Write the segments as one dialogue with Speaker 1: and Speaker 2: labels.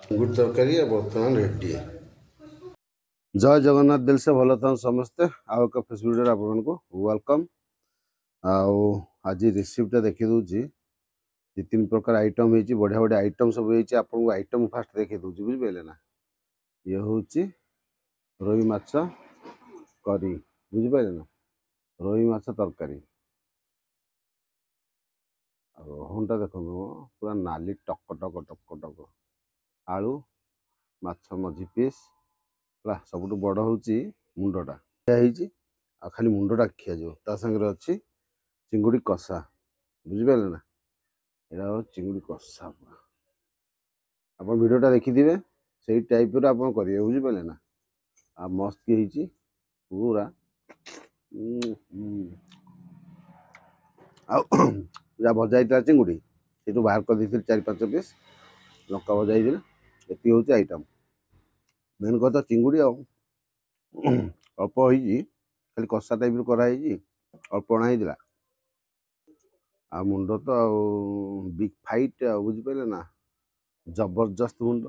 Speaker 1: चिंगुड़ी तरकारी बर्तमान रेडी। जय जगन्नाथ दिल से भल था समस्ते आउ एक फेस वीडियो आपको वेलकम। आज रेसिपीटा देखी दूची दि तीन प्रकार आइटम होती बढ़िया बढ़िया आइटम सब होती आपको आइटम फास्ट देखी दूची बुझिपारे ना। ये हूँ रोही माछ करी बुझिपारे ना रोही माछ तरकारी रोहनटा देखो पूरा नाली टक टक टक टक आलू माछ मझी पीस है सब बड़ हूँ मुंडटा आ खाली मुंडटा खिया ता सागर अच्छी चिंगुड़ी कषा बुझिपारे ना। यहाँ चिंगुड़ी कषा पूरा आप वीडियोटा देखिथे से टाइप आप करेंगे बुझिपारे ना। आ मस्त की पूरा जहाँ भजा होता चिंगुड़ी से बाहर कर दी 4-5 पीस लंका भजा होती ये हूँ आइटम मेन कथा चिंगुड़ी अल्प हो खाली कषा टाइप कराई अल्प अणा आ मुंड तो बिग फाइट बुझिपारे ना जबरदस्त मुंड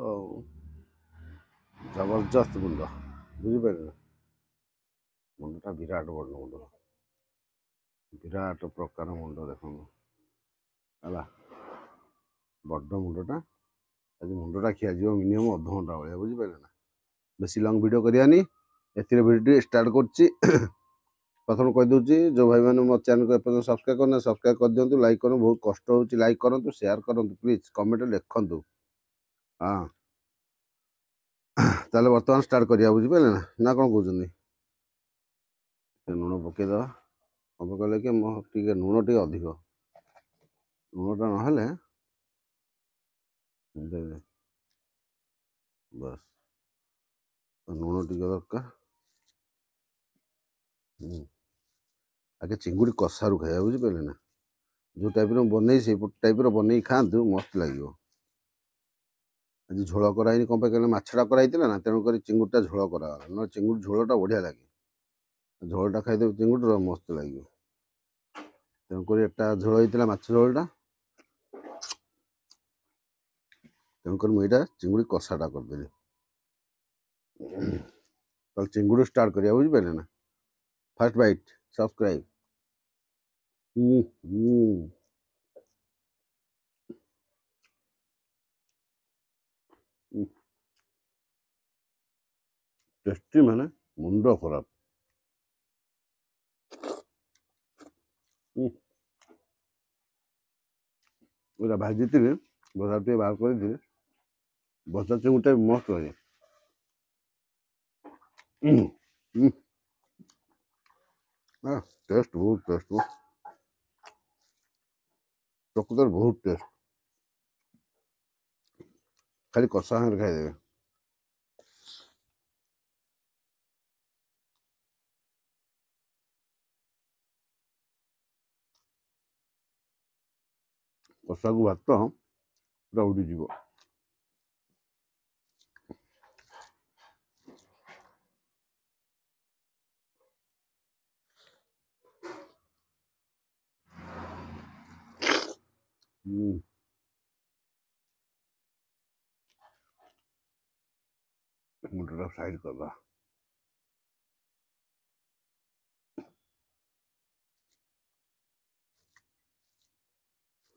Speaker 1: जबरदस्त मुंड बुझिपारे ना। मुंडटा विराट बड़ मुंड विराट प्रकार मुंड देख है बड़ मुंडटा आज मुंडटा खिया मिनिमम अध घंटा भाया बुझिपारे ना। बेसी लंग वीडियो करानी वीडियो स्टार्ट कर प्रथम कहीदे जो भाई मैंने मो चैनल को एपर्तन सब्सक्राइब करना सब्सक्राइब कर दिंतु लाइक कर बहुत कष्ट हो लाइक करूँ शेयर करूँ प्लीज कमेंट लिखु। हाँ ताले बर्तमान स्टार्ट करिया बुझिपारे ना ना कौन कहते लुण पकईद हम कहले कि टे लुण टे अधिक लुणटा ना बस लुण टे दरकार आगे चिंगुड़ी कषारू खाया बुझिपारे ना जो टाइप बन से टाइप बन खातु मस्त लगे। आज झोल कराई कौन कहले मछटा कराई ना तेणुक चिंगुड़ीटा झोल कराला ना चिंगुड़ी झोलटा बढ़िया लगे झोलटा खाईदे चिंगुड़ी मस्त लगे तेणुक एटा झोल होता माछ झोलटा तेणुक मुझे चिंगुड़ी कषाटा करदेली तो चिंगुड़ी स्टार्ट करिया बुझिपारे ना। फर्स्ट बाइट सब्सक्राइब टेस्टी माने मुंड खराब पूरा भाजी थी बजा टे बाहर कर बसा चिंगुटा मस्त लगे टेस्ट बहुत टेस्ट प्रकृत बहुत टेस्ट खाली कषा हाँ खाईदे कषा को भात पूरा उड़ीज मुंडटा साइड करदा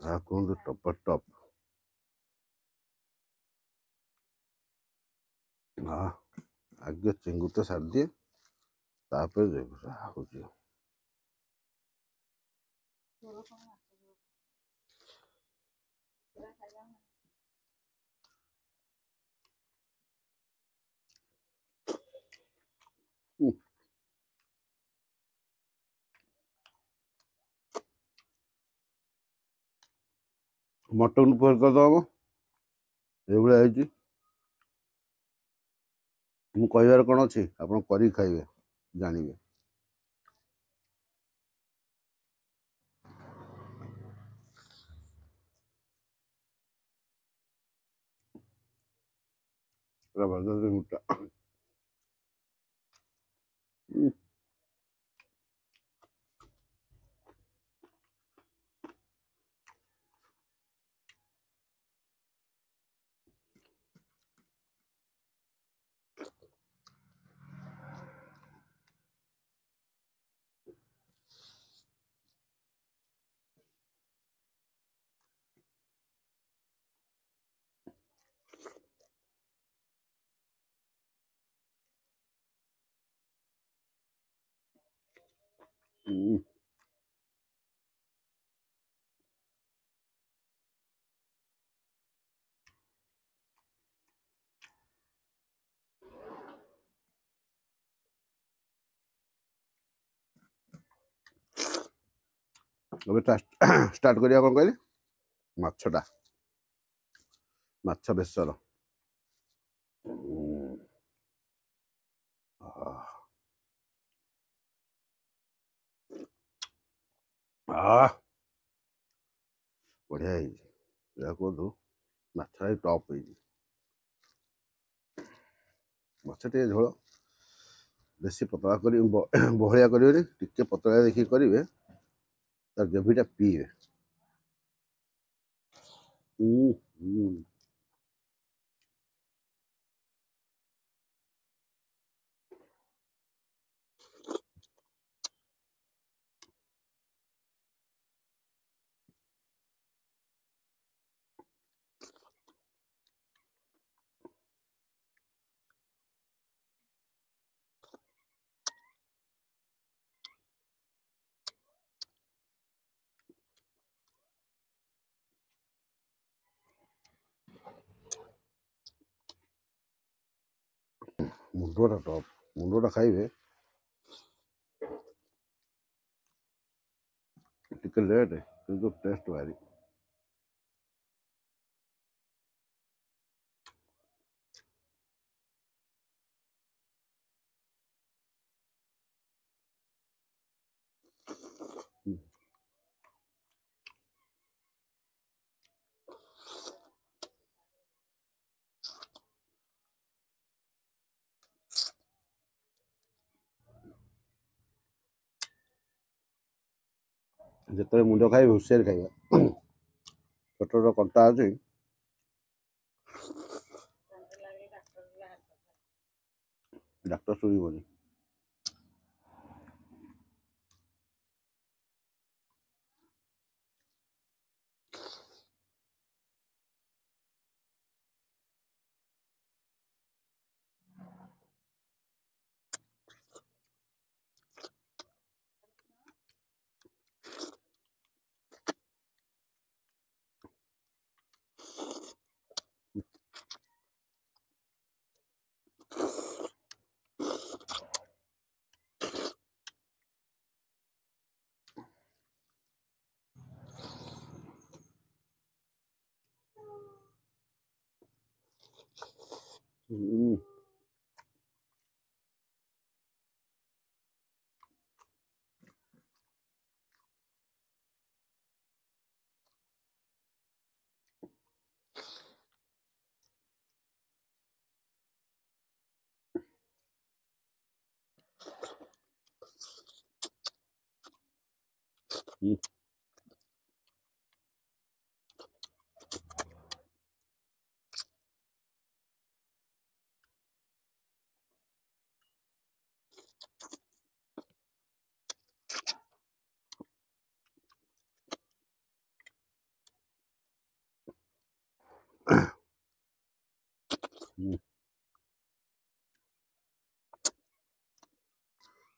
Speaker 1: कहते टपर टप हाँ आगे चिंगुटा सार दिए तापर देखो मटन पर करदब ये ମୁଁ କହିବାର କ'ଣ ଅଛି, ଆପଣ କରିକି ଖାଇବେ, ଜାଣିବେ। ଜବରଦସ୍ତ ମିଠା। ଏବେ ଷ୍ଟାର୍ଟ କରିବା କ'ଣ କହିଲେ? ମାଛଟା, ମାଛ ବେସର। ବଢ଼ିଆ ହେଇଛି, ଯାହା କୁହନ୍ତୁ ମାଛଟା ଟପ୍ ହେଇଛି। ମାଛ ଟିକେ ଝୋଳ ବେଶୀ ପତଳା କରି ବହଳିଆ କରିବେନି, ଟିକେ ପତଳା ଦେଖିକି କରିବେ, ତାର ଗ୍ରେଭିଟା ପିଇବେ। ମୁଣ୍ଡଟା ଟପ୍, ମୁଣ୍ଡଟା ଖାଇବେ, ଟିକେ ଲେଟ୍ କିନ୍ତୁ ଟେଷ୍ଟ ଭାରି। ଯେତେବେଳେ ମୁଣ୍ଡ ଖାଇବେ ହୁସିଆରି ଖାଇବା, ଛୋଟ ଛୋଟ କଣ୍ଟା ଅଛି, ଡାକ୍ତର ଶୁଣିବନି।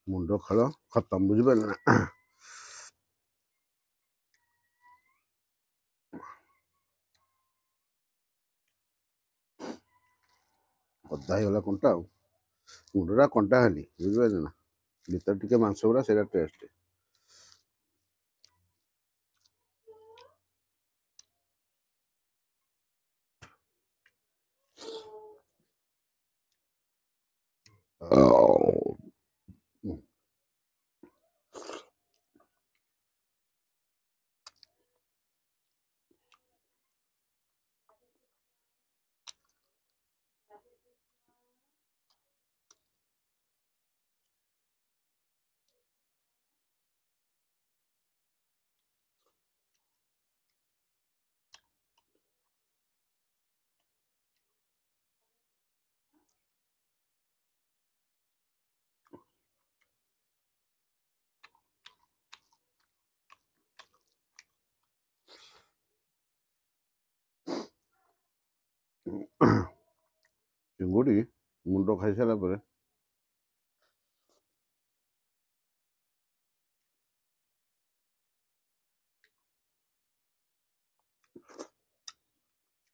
Speaker 1: ମୁଣ୍ଡ ଖେଳ ଖତମ, ବୁଝିପାରିଲେ ନା? ଅଧା ହେଇଗଲା କଣ୍ଟା, ଆଉ ମୁଣ୍ଡଟା କଣ୍ଟା ଖାଲି, ବୁଝିପାରିଲେ ନା? ଭିତରେ ଟିକେ ମାଂସ ଗୁଡ଼ା, ସେଇଟା ଟେଷ୍ଟ। Oh. ଚିଙ୍ଗୁଡ଼ି ମୁଣ୍ଡ ଖାଇସାରିଲା ପରେ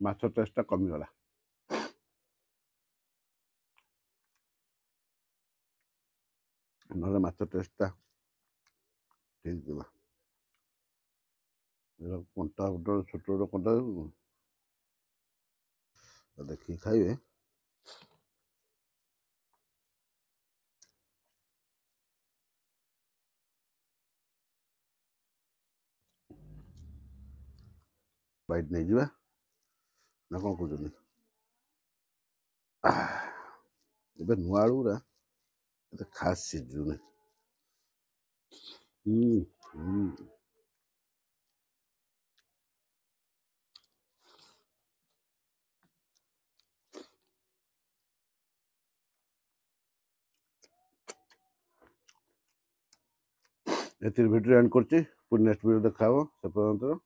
Speaker 1: ମାଛ ଟେଷ୍ଟଟା କମିଗଲା। ନହେଲେ ମାଛ ଟେଷ୍ଟଟା ଠିକ୍ ଥିଲା। କଣ୍ଟା ଗୋଟେ ଛୋଟ ଛୋଟ କଣ୍ଟା ଦେଖିକି ଖାଇବେ। ବାଇଟ୍ ନେଇଯିବା ନା କ'ଣ କହୁଛନ୍ତି? ଏବେ ନୂଆ ଆଳୁ ଗୁରା ଏତେ ଖାସ୍ ସିଝୁନି। ଏଥିରେ ଭିଡ଼ିଓ ଏଣ୍ଡ କରୁଛି। ପୁଣି ନେକ୍ସଟ ଭିଡ଼ିଓ ଦେଖା ହେବ। ସେ ପର୍ଯ୍ୟନ୍ତ